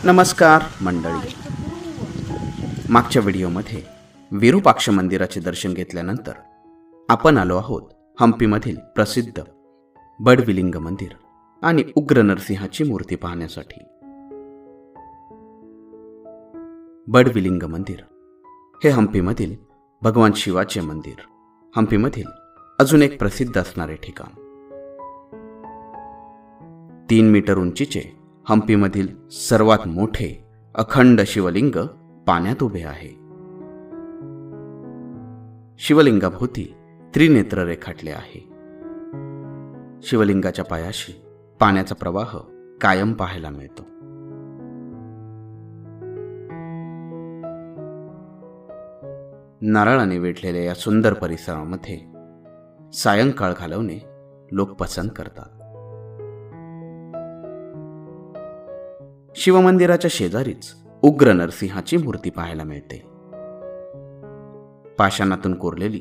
नमस्कार मंडळी. मागच्या व्हिडिओमध्ये विरूपाक्ष मंदिराचे दर्शन घेतल्यानंतर आपण आलो आहोत हम्पीमधील प्रसिद्ध बडविलिंग मंदिर आणि उग्र नरसिंहाची मूर्ती पाहण्यासाठी. बडविलिंग मंदिर हे हम्पीमधील भगवान शिवाचे मंदिर, हम्पीमधील अजून एक प्रसिद्ध असणारे ठिकाण. 3 मीटर उंचीचे हम्पीमधील सर्वात मोठे अखंड शिवलिंग पाण्यात उभे आहे. शिवलिंगाभोवती त्रिनेत्र रेखाटले आहे. शिवलिंगाच्या पायाशी पाण्याचा प्रवाह कायम पाहायला मिळतो. नारळाने वेढलेल्या या सुंदर परिसरामध्ये सायंकाळ घालवणे लोक पसंत करतात. शिवमंदिराच्या शेजारीच उग्र नरसिंहाची मूर्ती पाहायला मिळते. पाषाणातून कोरलेली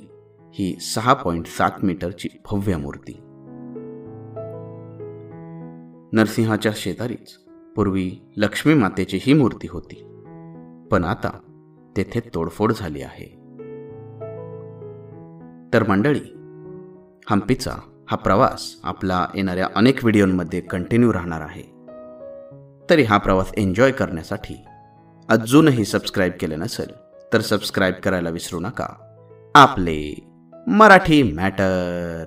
ही 6.7 मीटरची भव्य मूर्ती. नरसिंहाच्या शेजारीच पूर्वी लक्ष्मी मातेची ही मूर्ती होती, पण आता तेथे तोडफोड झाली आहे. तर मंडळी, हम्पीचा हा प्रवास आपला येणाऱ्या अनेक व्हिडिओमध्ये कंटिन्यू राहणार आहे. तरी हा प्रवास एन्जॉय करण्यासाठी अजूनही सबस्क्राईब केले नसेल तर सबस्क्राईब करायला विसरू नका. आपले मराठी मॅटर.